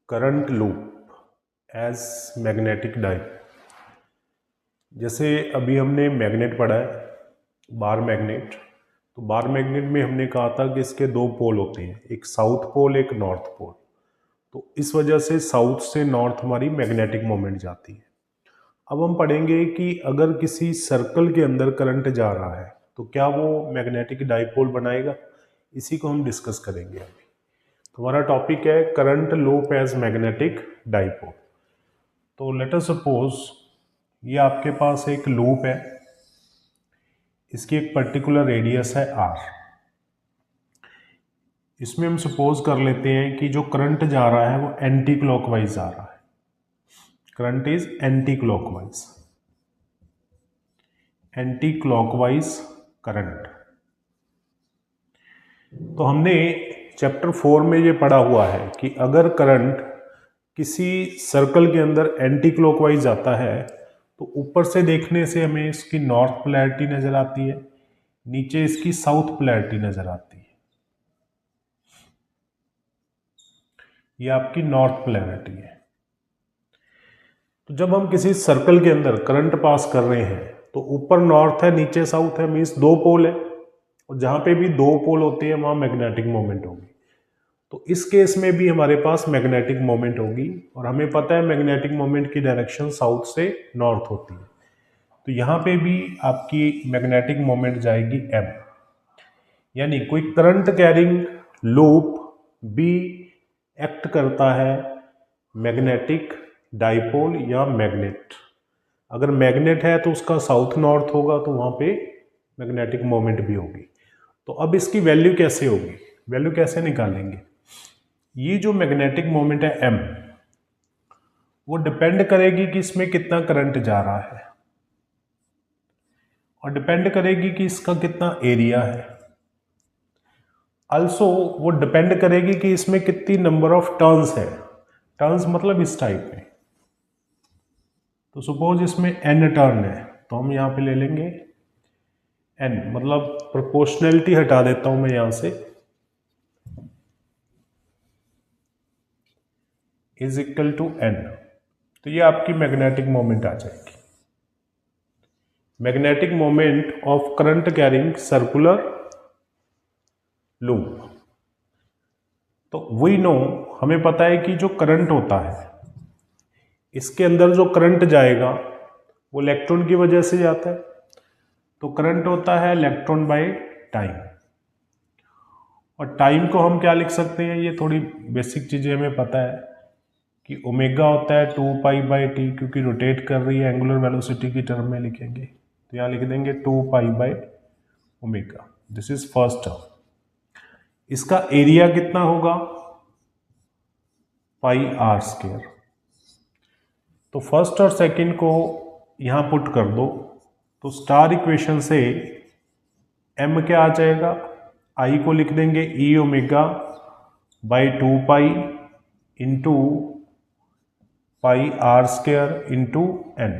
Current loop as magnetic dipole. जैसे अभी हमने मैग्नेट पढ़ा है, बार मैग्नेट। तो बार मैग्नेट में हमने कहा था कि इसके दो पोल होते हैं, एक साउथ पोल एक नॉर्थ पोल। तो इस वजह से साउथ से नॉर्थ हमारी मैग्नेटिक मोमेंट जाती है। अब हम पढ़ेंगे कि अगर किसी सर्कल के अंदर करंट जा रहा है तो क्या वो मैग्नेटिक डाइपोल बनाएगा, इसी को हम डिस्कस करेंगे अभी। तो हमारा टॉपिक है current loop as magnetic dipole. तो लेट अस सपोज ये आपके पास एक लूप है, इसकी एक पर्टिकुलर रेडियस है r। इसमें हम सपोज कर लेते हैं कि जो करंट जा रहा है वो एंटी क्लॉकवाइज जा रहा है। Current is anti clockwise, anti clockwise current. तो हमने चैप्टर 4 में ये पढ़ा हुआ है कि अगर करंट किसी सर्कल के अंदर एंटी क्लॉकवाइज जाता है तो ऊपर से देखने से हमें इसकी नॉर्थ पोलैरिटी नजर आती है, नीचे इसकी साउथ पोलैरिटी नजर आती है। ये आपकी नॉर्थ पोलैरिटी है। तो जब हम किसी सर्कल के अंदर करंट पास कर रहे हैं तो ऊपर नॉर्थ है नीचे साउथ है, मीन्स दो पोल है, और जहां पे भी दो पोल होते हैं वहां मैग्नेटिक मोमेंट होगी। तो इस केस में भी हमारे पास मैग्नेटिक मोमेंट होगी, और हमें पता है मैग्नेटिक मोमेंट की डायरेक्शन साउथ से नॉर्थ होती है। तो यहाँ पे भी आपकी मैग्नेटिक मोमेंट जाएगी m। यानी कोई करंट कैरिंग लूप भी एक्ट करता है मैग्नेटिक डाइपोल या मैग्नेट। अगर मैग्नेट है तो उसका साउथ नॉर्थ होगा, तो वहां पे मैग्नेटिक मोमेंट भी होगी। तो अब इसकी वैल्यू कैसे होगी, वैल्यू कैसे निकालेंगे? ये जो मैग्नेटिक मोमेंट है m, वो डिपेंड करेगी कि इसमें कितना करंट जा रहा है, और डिपेंड करेगी कि इसका कितना एरिया है। अल्सो वो डिपेंड करेगी कि इसमें कितनी नंबर ऑफ टर्न्स है। टर्न्स मतलब इस टाइप में। तो सपोज इसमें n टर्न है तो हम यहाँ पे ले लेंगे n, मतलब प्रोपोर्शनैलिटी हटा देता हूं मैं यहां से, इज इक्वल टू n। तो ये आपकी मैग्नेटिक मोमेंट आ जाएगी, magnetic moment of current carrying circular loop. तो वी नो, हमें पता है कि जो करंट होता है इसके अंदर जो करंट जाएगा वो इलेक्ट्रॉन की वजह से जाता है। तो करंट होता है इलेक्ट्रॉन बाय टाइम, और टाइम को हम क्या लिख सकते हैं, ये थोड़ी बेसिक चीजें हमें पता है कि ओमेगा होता है 2π/t, क्योंकि रोटेट कर रही है, एंगुलर वेलोसिटी की टर्म में लिखेंगे तो यहाँ लिख देंगे 2π/ω। This is first term. इसका एरिया कितना होगा, πr²। तो फर्स्ट और सेकंड को यहां पुट कर दो, तो स्टार इक्वेशन से m क्या आ जाएगा, I को लिख देंगे e⍵/2π into πr² into n।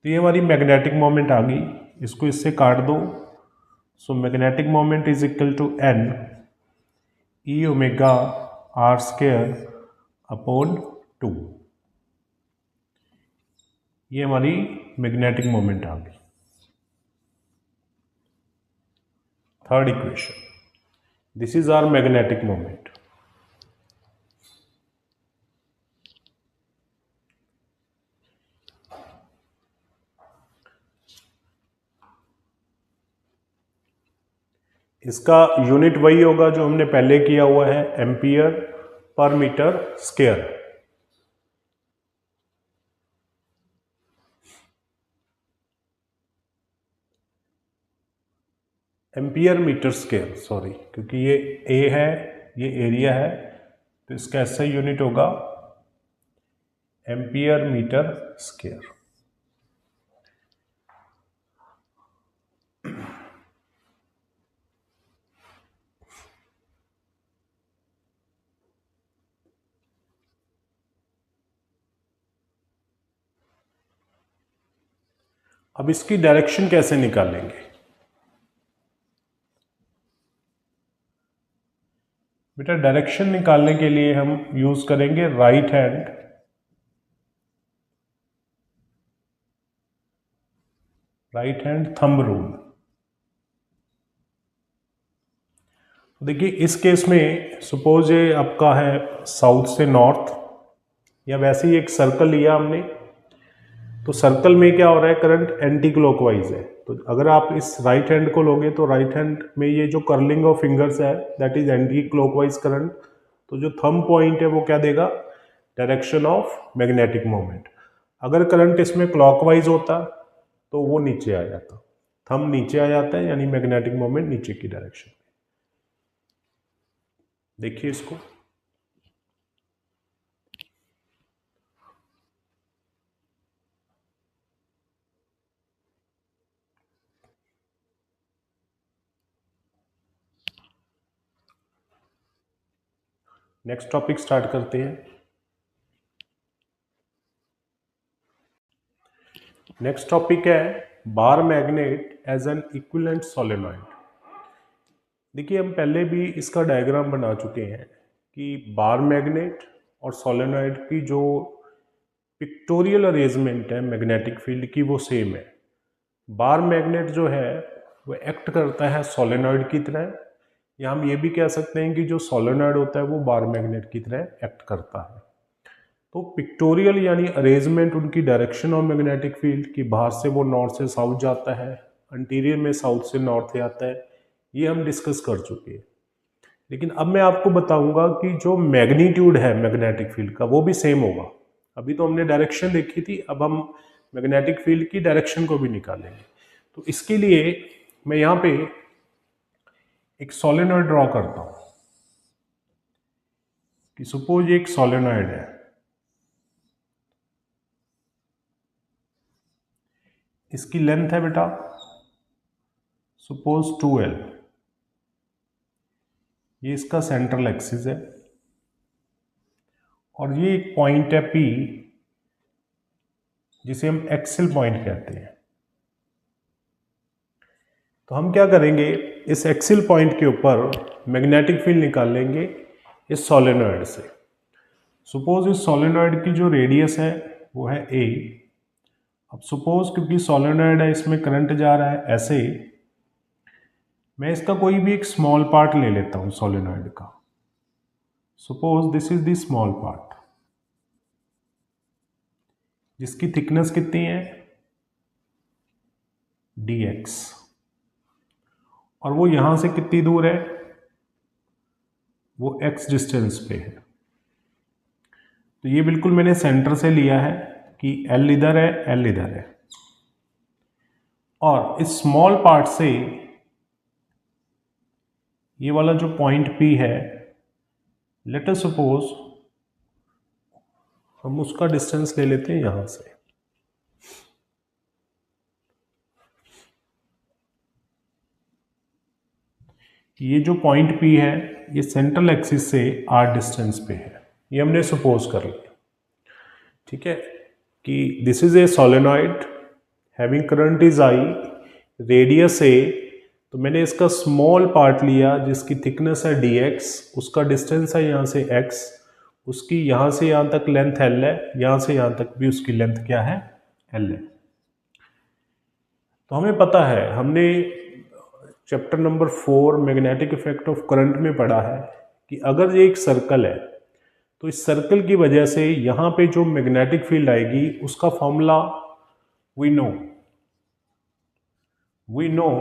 तो ये हमारी मैग्नेटिक मोमेंट आ गई, इसको इससे काट दो। So magnetic moment is equal to n e⍵r²/2। ये हमारी मैग्नेटिक मोमेंट आ गई। Third equation, this is our magnetic moment. इसका यूनिट वही होगा जो हमने पहले किया हुआ है, ampere per metre square. Ampere metre square, sorry, क्योंकि ये ए है, ये एरिया है, तो इसका ऐसा यूनिट होगा एम्पियर मीटर स्क्वायर। अब इसकी डायरेक्शन कैसे निकालेंगे? बेटा डायरेक्शन निकालने के लिए हम यूज करेंगे राइट हैंड थंब रूल। देखिए इस केस में सपोज ये आपका है साउथ से नॉर्थ, या वैसे ही एक सर्कल लिया हमने, तो सर्कल में क्या हो रहा है, करंट एंटी क्लॉकवाइज है। तो अगर आप इस राइट हैंड को लोगे तो राइट हैंड में ये जो कर्लिंग ऑफ फिंगर्स है that is anti clockwise current. तो जो थंब पॉइंट है वो क्या देगा, डायरेक्शन ऑफ मैग्नेटिक मोमेंट। अगर करंट इसमें क्लॉकवाइज होता तो वो नीचे आ जाता, थंब नीचे आ जाता है, यानी मैग्नेटिक मोमेंट नीचे की डायरेक्शन। देखिए इसको, नेक्स्ट टॉपिक स्टार्ट करते हैं। नेक्स्ट टॉपिक है bar magnet as an equivalent solenoid. देखिए हम पहले भी इसका डायग्राम बना चुके हैं कि बार मैग्नेट और सोलेनॉइड की जो पिक्टोरियल अरेंजमेंट है मैग्नेटिक फील्ड की वो सेम है। बार मैग्नेट जो है वो एक्ट करता है सोलेनॉइड की तरह, या हम ये भी कह सकते हैं कि जो सोलेनॉइड होता है वो बार मैग्नेट की तरह एक्ट करता है। तो पिक्टोरियल यानी अरेंजमेंट उनकी डायरेक्शन ऑफ मैग्नेटिक फील्ड की, बाहर से वो नॉर्थ से साउथ जाता है, इंटीरियर में साउथ से नॉर्थ आता है, ये हम डिस्कस कर चुके हैं। लेकिन अब मैं आपको बताऊंगा कि जो मैग्नीट्यूड है मैग्नेटिक फील्ड का वो भी सेम होगा। अभी तो हमने डायरेक्शन देखी थी, अब हम मैग्नेटिक फील्ड की डायरेक्शन को भी निकालेंगे। तो इसके लिए मैं यहाँ पे एक सोलेनॉइड ड्रॉ करता हूँ कि सपोज ये एक सोलेनॉइड है, इसकी लेंथ है बेटा सपोज 2L, ये इसका सेंट्रल एक्सिस है, और ये एक पॉइंट है P जिसे हम एक्सिल पॉइंट कहते हैं। तो हम क्या करेंगे, इस एक्सिल पॉइंट के ऊपर मैग्नेटिक फील्ड निकाल लेंगे इस सोलेनॉइड से। सपोज इस सोलेनॉइड की जो रेडियस है वो है A। अब सपोज क्योंकि सोलेनॉइड है इसमें करंट जा रहा है ऐसे, मैं इसका कोई भी एक स्मॉल पार्ट ले लेता हूं सोलेनॉइड का। Suppose this is the small part जिसकी थिकनेस कितनी है dx, और वो यहां से कितनी दूर है, वो x डिस्टेंस पे है। तो ये बिल्कुल मैंने सेंटर से लिया है कि L इधर है, L इधर है, और इस स्मॉल पार्ट से ये वाला जो पॉइंट P है, लेट अस सपोज हम उसका डिस्टेंस ले लेते हैं यहां से। ये जो पॉइंट P है ये सेंट्रल एक्सिस से r डिस्टेंस पे है, ये हमने सपोज कर लिया। ठीक है, कि this is a solenoid having current is I, radius A, तो मैंने इसका स्मॉल पार्ट लिया जिसकी थिकनेस है dx, उसका डिस्टेंस है यहाँ से x, उसकी यहाँ से यहाँ तक लेंथ L है, यहाँ से यहाँ तक भी उसकी लेंथ क्या है L है। तो हमें पता है, हमने chapter number 4 magnetic effect of current में पढ़ा है कि अगर ये एक सर्कल है तो इस सर्कल की वजह से यहाँ पे जो मैग्नेटिक फील्ड आएगी उसका फॉर्मूला वी नो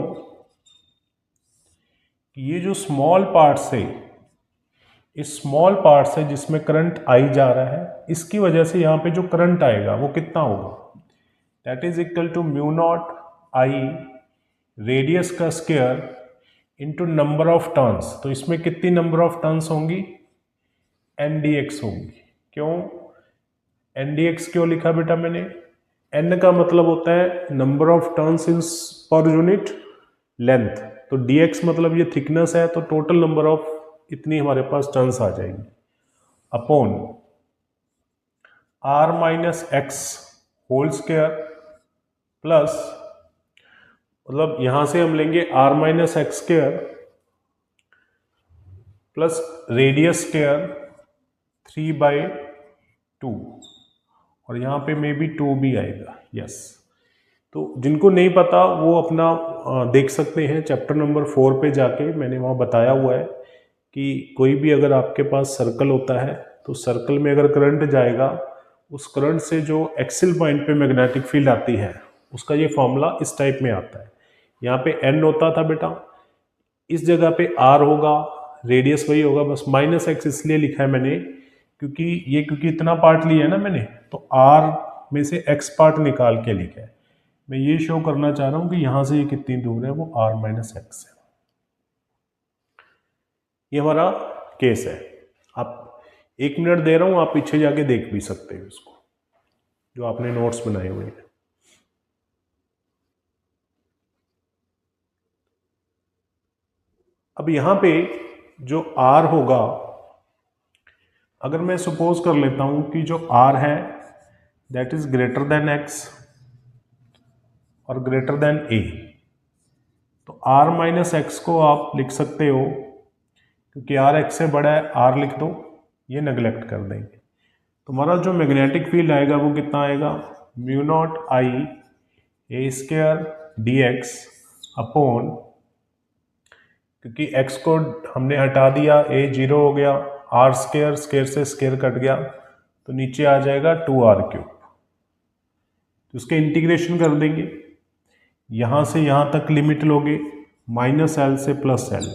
कि ये जो स्मॉल पार्ट से, इस स्मॉल पार्ट से जिसमें करंट आई जा रहा है, इसकी वजह से यहाँ पे जो करंट आएगा वो कितना होगा, that is equal to mu naught I radius का square into number of turns. तो इसमें कितनी नंबर ऑफ टर्न्स होंगी, NdX होंगी। क्यों NdX क्यों लिखा बेटा मैंने, N का मतलब होता है number of turns in per unit length, तो dx मतलब ये थिकनेस है, तो टोटल नंबर ऑफ इतनी हमारे पास टर्न्स आ जाएंगी upon r minus x whole square plus, मतलब यहां से हम लेंगे r minus x square plus radius square 3/2 और यहाँ पे मे बी 2 भी आएगा। यस, तो जिनको नहीं पता वो अपना देख सकते हैं चैप्टर नंबर 4 पे जाके, मैंने वहाँ बताया हुआ है कि कोई भी अगर आपके पास सर्कल होता है तो सर्कल में अगर करंट जाएगा, उस करंट से जो एक्सिल पॉइंट पे मैग्नेटिक फील्ड आती है उसका ये फॉर्मूला इस टाइप में आता है। यहाँ पे n होता था बेटा, इस जगह पे r होगा, रेडियस वही होगा, बस -x इसलिए लिखा है मैंने क्योंकि इतना पार्ट लिया है ना मैंने, तो r में से x पार्ट निकाल के लिखा है। मैं ये शो करना चाह रहा हूँ कि यहाँ से ये कितनी दूर है, वो r - x है। ये हमारा केस है। आप 1 मिनट दे रहा हूँ, आप पीछे जाके देख भी सकते हो इसको, जो आपने नोट्स बनाए हुए हैं। अब यहाँ पे जो r होगा, अगर मैं सपोज कर लेता हूँ कि जो r है that is greater than x और ग्रेटर देन a, तो r - x को आप लिख सकते हो, क्योंकि r x से बड़ा है, r लिख दो, ये नेग्लेक्ट कर देंगे। तो हमारा जो मैग्नेटिक फील्ड आएगा वो कितना आएगा, μ0 I a² dx अपॉन, क्योंकि x को हमने हटा दिया, a 0 हो गया, r² स्क्वायर से स्क्वायर कट गया, तो नीचे आ जाएगा 2r³। तो इसके इंटीग्रेशन कर देंगे, यहाँ से यहाँ तक लिमिट लोगे -l से +l,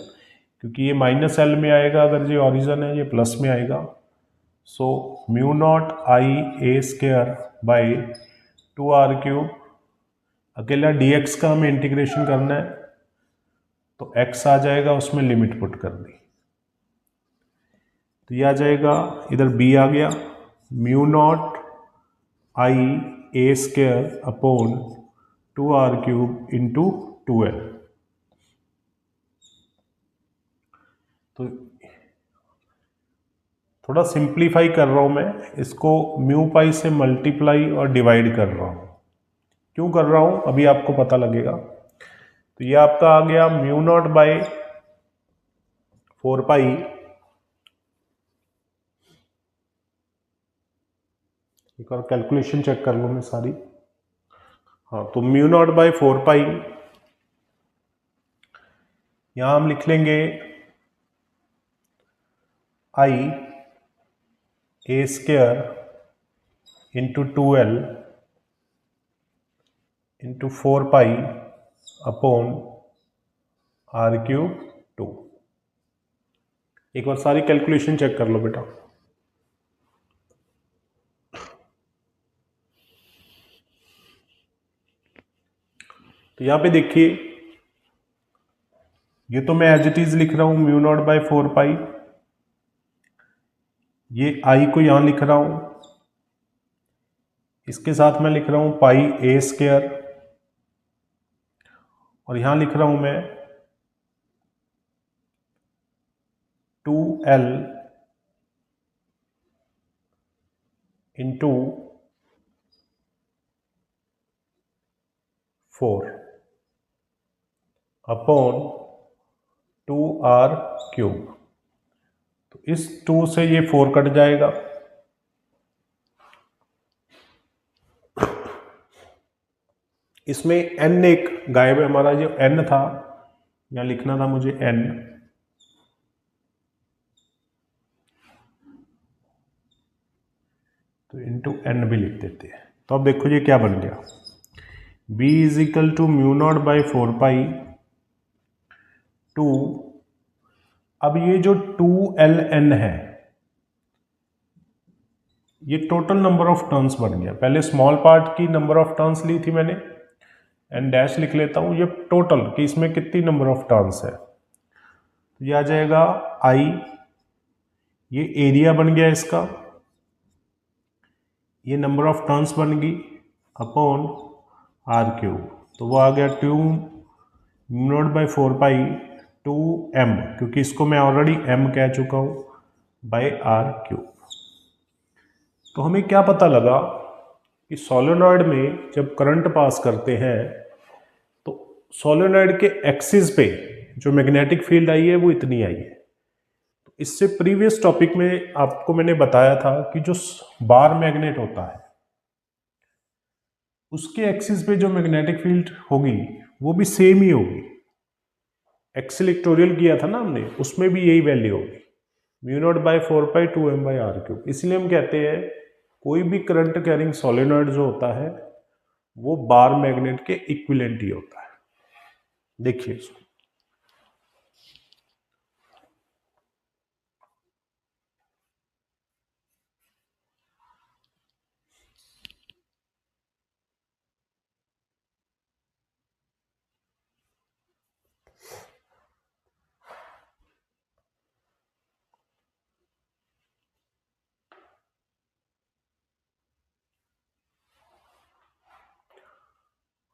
क्योंकि ये -l में आएगा अगर ये ऑरिजन है, ये प्लस में आएगा। सो μ0 I a² 2r³, अकेला dx का हमें इंटीग्रेशन करना है, तो x आ जाएगा, उसमें लिमिट पुट कर दी, तो ये आ जाएगा, इधर b आ गया, μ0 I a² upon 2r³ into 2l। तो थोड़ा सिंप्लीफाई कर रहा हूँ मैं इसको, μ से मल्टीप्लाई और डिवाइड कर रहा हूँ। क्यों कर रहा हूँ अभी आपको पता लगेगा। तो ये आपका आ गया μ0/4π, एक और कैलकुलेशन चेक कर लूँ मैं सारी। हाँ, तो μ0/4π यहाँ हम लिख लेंगे I a² into 2l into 4π upon r³2। एक बार सारी कैलकुलेशन चेक कर लो बेटा। तो यहाँ पे देखिए, ये तो मैं एज इट इज लिख रहा हूँ μ0/4π, ये I को यहाँ लिख रहा हूँ, इसके साथ मैं लिख रहा हूँ πa², और यहाँ लिख रहा हूँ मैं 2l इंटू 4 अपॉन 2r³। तो इस 2 से ये 4 कट जाएगा, इसमें n एक गायब है, हमारा जो n था, यहाँ लिखना था मुझे n, तो इंटू n भी लिख देते हैं। तो अब देखो ये क्या बन गया, b = μ0/4π 2, अब ये जो 2ln है ये टोटल नंबर ऑफ टर्न्स बन गया। पहले स्मॉल पार्ट की नंबर ऑफ टर्न्स ली थी मैंने, n डैश लिख लेता हूँ, ये टोटल कि इसमें कितनी नंबर ऑफ टर्न्स है, तो ये आ जाएगा I, ये एरिया बन गया इसका, ये नंबर ऑफ टर्न्स बन गई अपॉन r³, तो वो आ गया 2 μ0/4π 2m, क्योंकि इसको मैं ऑलरेडी m कह चुका हूँ, r³। तो हमें क्या पता लगा कि सोलेनॉइड में जब करंट पास करते हैं तो सोलेनॉइड के एक्सिस पे जो मैग्नेटिक फील्ड आई है वो इतनी आई है। तो इससे प्रीवियस टॉपिक में आपको मैंने बताया था कि जो बार मैग्नेट होता है उसके एक्सिस पे जो मैग्नेटिक फील्ड होगी वो भी सेम ही होगी। एक्सिल इक्टोरियल किया था ना हमने, उसमें भी यही वैल्यू होगी, म्यू नॉट बाई 4π2m/r³। इसलिए हम कहते हैं कोई भी करंट कैरिंग सोलेनॉइड जो होता है वो बार मैग्नेट के इक्विवेलेंट ही होता है। देखिए इसको,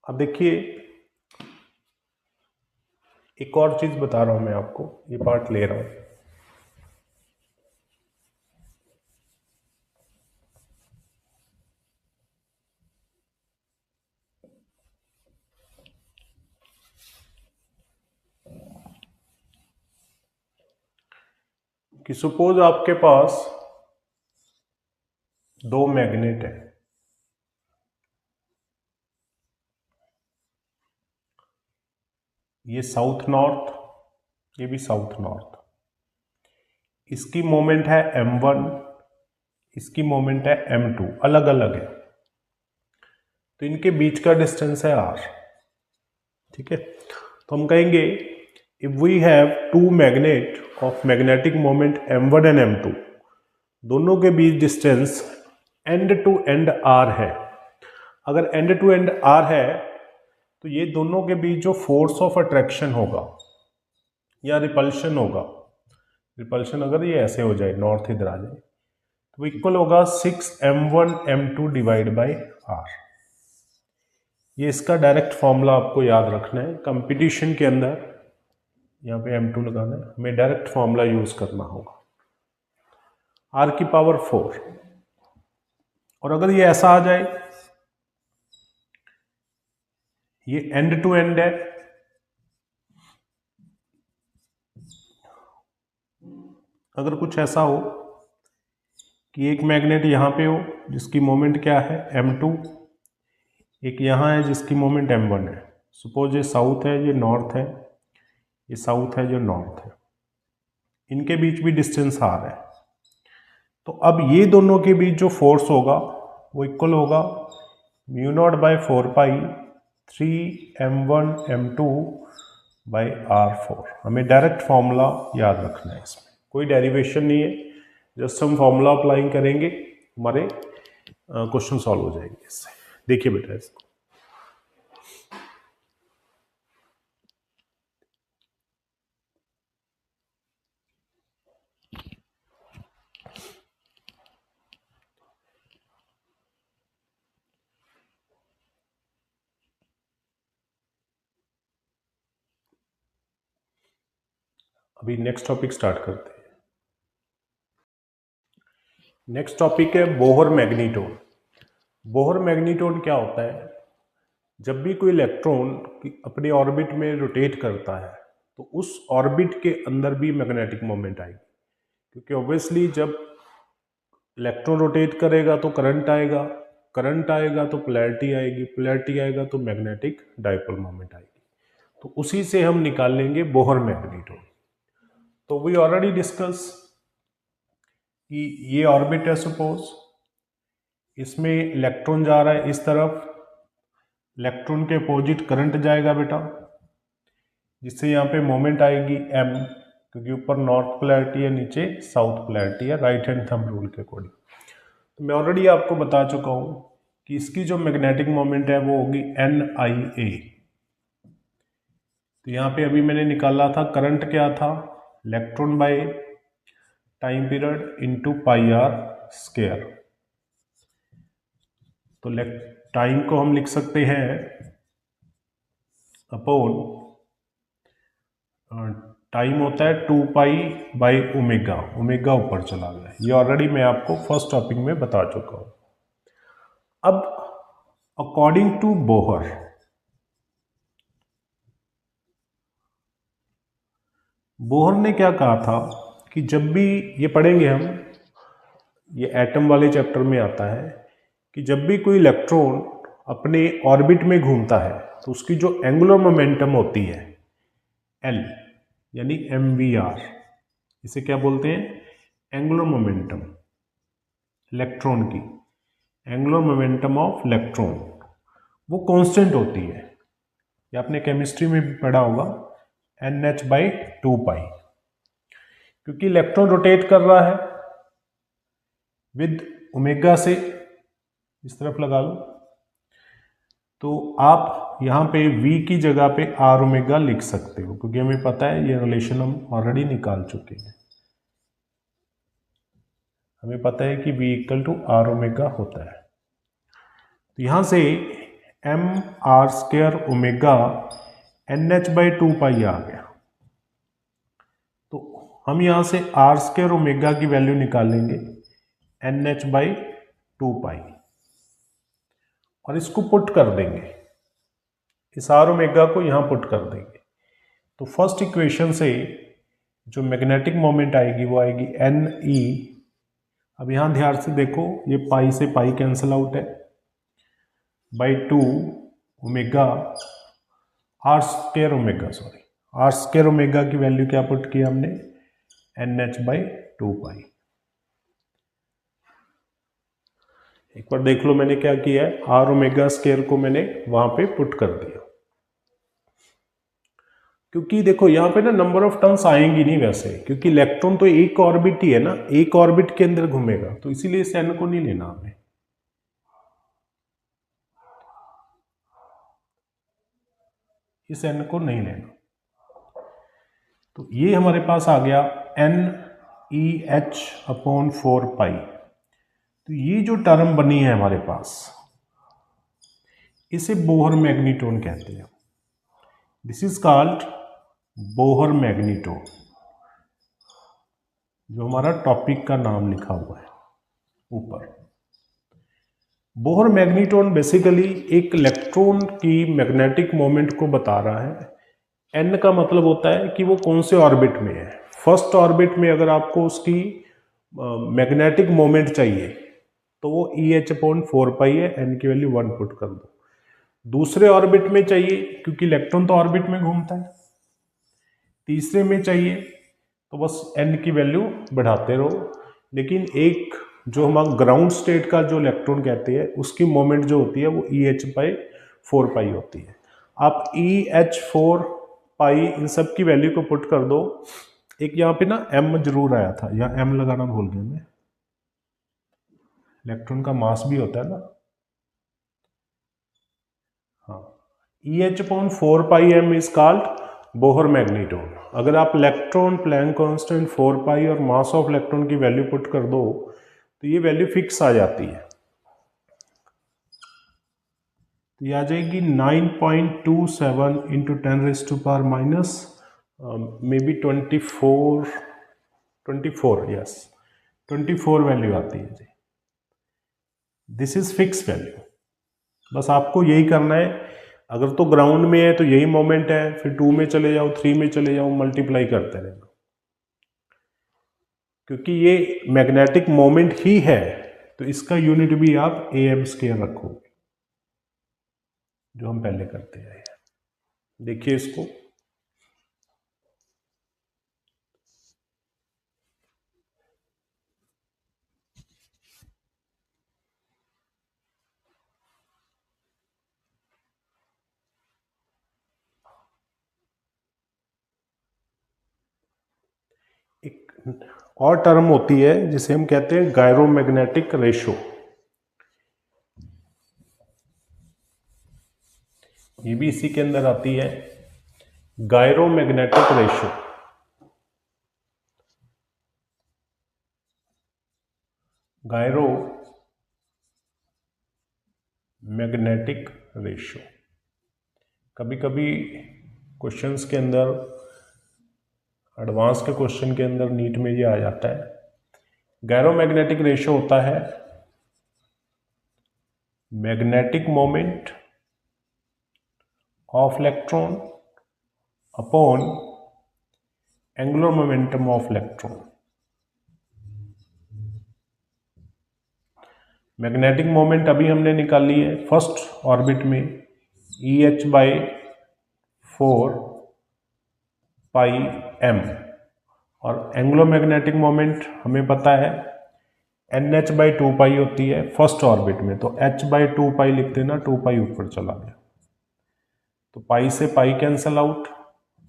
अब देखिए एक और चीज बता रहा हूं मैं आपको, ये पार्ट ले रहा हूं। कि सपोज आपके पास दो मैग्नेट है, ये साउथ नॉर्थ, ये भी साउथ नॉर्थ, इसकी मोमेंट है m1, इसकी मोमेंट है m2, अलग अलग है, तो इनके बीच का डिस्टेंस है r। ठीक है, तो हम कहेंगे if we have two magnet of magnetic moment m1 and m2, दोनों के बीच distance end to end r है। अगर एंड टू एंड r है तो ये दोनों के बीच जो फोर्स ऑफ अट्रैक्शन होगा या रिपल्शन होगा, रिपल्शन अगर ये ऐसे हो जाए, नॉर्थ इधर आ जाए, तो इक्वल होगा 6m1m2 डिवाइड बाई r। ये इसका डायरेक्ट फॉर्मूला आपको याद रखना है। कंपटीशन के अंदर यहाँ पे m2 लगाना है, हमें डायरेक्ट फॉर्मूला यूज करना होगा, r की पावर 4। और अगर ये ऐसा आ जाए, ये एंड टू एंड है, अगर कुछ ऐसा हो कि एक मैग्नेट यहाँ पे हो जिसकी मोमेंट क्या है m2, एक यहाँ है जिसकी मोमेंट m1 है, सपोज ये साउथ है, ये नॉर्थ है, ये साउथ है, ये नॉर्थ है, इनके बीच भी डिस्टेंस r है, तो अब ये दोनों के बीच जो फोर्स होगा वो इक्वल होगा mu naught by 4π3m1m2 by r4। हमें डायरेक्ट फॉर्मूला याद रखना है, इसमें कोई डेरिवेशन नहीं है, जस्ट हम फॉर्मूला अप्लाई करेंगे, हमारे क्वेश्चन सॉल्व हो जाएंगे इससे। देखिए बेटा इसको, अभी नेक्स्ट टॉपिक स्टार्ट करते हैं। नेक्स्ट टॉपिक है बोहर मैग्नीटोन। बोहर मैग्नीटोन क्या होता है? जब भी कोई इलेक्ट्रॉन अपने ऑर्बिट में रोटेट करता है तो उस ऑर्बिट के अंदर भी मैग्नेटिक मोमेंट आएगी, क्योंकि ऑब्वियसली जब इलेक्ट्रॉन रोटेट करेगा तो करंट आएगा, करंट आएगा तो पोलैरिटी आएगी, पोलैरिटी आएगा तो मैग्नेटिक डाइपोल मोमेंट आएगी। तो उसी से हम निकाल लेंगे बोहर मैग्नीटोन। तो वी ऑलरेडी डिस्कस कि ये ऑर्बिट है, सपोज इसमें इलेक्ट्रॉन जा रहा है इस तरफ, इलेक्ट्रॉन के अपोजिट करंट जाएगा बेटा, जिससे यहाँ पे मोमेंट आएगी m, क्योंकि ऊपर नॉर्थ पोलैरिटी है, नीचे साउथ पोलैरिटी है, राइट हैंड थंब रूल के अकॉर्डिंग। तो मैं ऑलरेडी आपको बता चुका हूँ कि इसकी जो मैग्नेटिक मोमेंट है वो होगी NIA। तो यहाँ पे अभी मैंने निकाला था करंट क्या था, electron by time period into πr²। तो टाइम को हम लिख सकते हैं अपॉन, टाइम होता है 2π/ओमेगा, ओमेगा ऊपर चला गया, ये ऑलरेडी मैं आपको फर्स्ट टॉपिक में बता चुका हूं। अब अकॉर्डिंग टू बोहर, बोहर ने क्या कहा था कि जब भी ये पढ़ेंगे हम, ये एटम वाले चैप्टर में आता है कि जब भी कोई इलेक्ट्रॉन अपने ऑर्बिट में घूमता है तो उसकी जो एंगुलर मोमेंटम होती है एल, यानी mvr, इसे क्या बोलते हैं? एंगुलर मोमेंटम इलेक्ट्रॉन की, एंगुलर मोमेंटम ऑफ इलेक्ट्रॉन, वो कांस्टेंट होती है। ये आपने केमिस्ट्री में भी पढ़ा होगा, NH/2π, क्योंकि इलेक्ट्रॉन रोटेट कर रहा है विद ओमेगा से, इस तरफ लगा लो, तो आप यहाँ पे v की जगह पे r ओमेगा लिख सकते हो, क्योंकि हमें पता है ये रिलेशन हम ऑलरेडी निकाल चुके हैं। हमें पता है कि v equal to r omega होता है। तो यहाँ से mr² ओमेगा NH/2π आ गया। तो हम यहाँ से r² ओमेगा की वैल्यू निकालेंगे NH/2π और इसको पुट कर देंगे, इस r ओमेगा को यहाँ पुट कर देंगे। तो फर्स्ट इक्वेशन से जो मैग्नेटिक मोमेंट आएगी वो आएगी NE। अब यहाँ ध्यान से देखो, ये पाई से पाई कैंसिल आउट है, /2 omega r² omega, r² omega की वैल्यू क्या पुट की हमने? NH/2π। एक बार देख लो मैंने क्या किया है, r ओमेगा स्क्वायर को मैंने वहां पे पुट कर दिया, क्योंकि देखो यहाँ पे ना नंबर ऑफ टर्न्स आएंगी नहीं वैसे, क्योंकि इलेक्ट्रॉन तो एक ऑर्बिट ही है ना, एक ऑर्बिट के अंदर घूमेगा, तो इसीलिए इस n को नहीं लेना हमें। इस n को नहीं लेना। तो ये हमारे पास आ गया NEH/4π। तो ये जो टर्म बनी है हमारे पास, इसे बोहर मैग्नीटोन कहते हैं। दिस इज कॉल्ड बोहर मैग्नीटोन, जो हमारा टॉपिक का नाम लिखा हुआ है ऊपर। बोहर मैग्नीटोन बेसिकली एक इलेक्ट्रॉन की मैग्नेटिक मोमेंट को बता रहा है। n का मतलब होता है कि वो कौन से ऑर्बिट में है। फर्स्ट ऑर्बिट में अगर आपको उसकी मैग्नेटिक मोमेंट चाहिए तो वो EH/4π है, n की वैल्यू 1 पुट कर दो। दूसरे ऑर्बिट में चाहिए, क्योंकि इलेक्ट्रॉन तो ऑर्बिट में घूमता है। तीसरे में चाहिए तो बस n की वैल्यू बढ़ाते रहो, लेकिन एक जो हम ग्राउंड स्टेट का जो इलेक्ट्रॉन कहते हैं उसकी मोमेंट जो होती है वो EH/4π होती है। आप EH/4π इन सब की वैल्यू को पुट कर दो। एक यहाँ पे ना m जरूर आया था, यहाँ m लगाना भूल गया मैं, इलेक्ट्रॉन का मास भी होता है ना। हाँ, EH/4πm इज कॉल्ड बोहर मैग्नीटोन। अगर आप इलेक्ट्रॉन, प्लैंक कांस्टेंट, 4π और मास ऑफ इलेक्ट्रॉन की वैल्यू पुट कर दो तो ये वैल्यू फिक्स आ जाती है। तो ये आ जाएगी 9.27 into 10⁻⁻, maybe 24, yes 24 value आती है जी। This is fix value. बस आपको यही करना है। अगर तो ग्राउंड में है तो यही मोमेंट है, फिर 2 में चले जाओ, 3 में चले जाओ, मल्टीप्लाई करते रहना, क्योंकि ये मैग्नेटिक मोमेंट ही है तो इसका यूनिट भी आप AM² रखोगे, जो हम पहले करते आए हैं। देखिए इसको, एक और टर्म होती है जिसे हम कहते हैं गायरोमैग्नेटिक रेशो। ये भी इसी के अंदर आती है, gyromagnetic ratio. Gyro magnetic ratio कभी कभी क्वेश्चंस के अंदर, एडवांस के क्वेश्चन के अंदर, नीट में ये आ जाता है। गायरोमैग्नेटिक रेशो होता है magnetic moment of electron upon angular momentum of electron. Magnetic moment अभी हमने निकाल ली है फर्स्ट ऑर्बिट में EH/4πm, और एंग्लो मैग्नेटिक मोमेंट हमें पता है NH/2π होती है फर्स्ट ऑर्बिट में, तो H/2π लिख देना, 2π ऊपर चला गया तो पाई से पाई कैंसल आउट,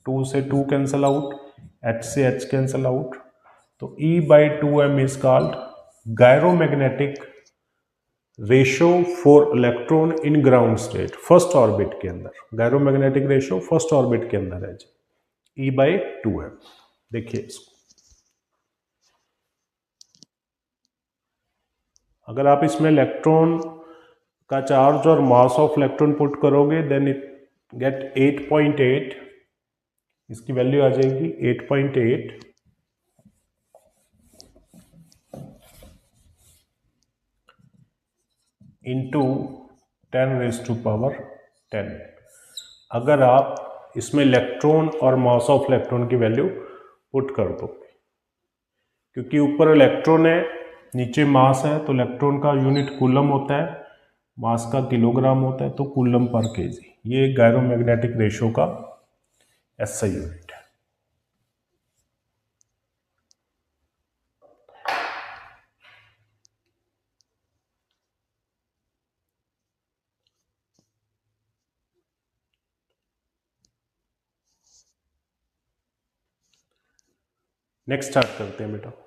2 से 2 कैंसल आउट, H से H कैंसल आउट, तो E/2m is called gyromagnetic ratio for electron in ground state first orbit के अंदर। गायरोमैग्नेटिक रेशो फर्स्ट ऑर्बिट के अंदर है जी, E/2m। देखिए इसको, अगर आप इसमें इलेक्ट्रॉन का चार्ज और मास ऑफ इलेक्ट्रॉन पुट करोगे देन इट गेट 8.8, इसकी वैल्यू आ जाएगी 8.8 इंटू 10⁻10। अगर आप इसमें इलेक्ट्रॉन और मास ऑफ इलेक्ट्रॉन की वैल्यू पुट कर दो, क्योंकि ऊपर इलेक्ट्रॉन है नीचे मास है, तो इलेक्ट्रॉन का यूनिट कूलम होता है, मास का किलोग्राम होता है, तो कूलम पर केजी, ये गायरोमैग्नेटिक रेशो का एसआई यूनिट है। नेक्स्ट स्टार्ट करते हैं बेटा।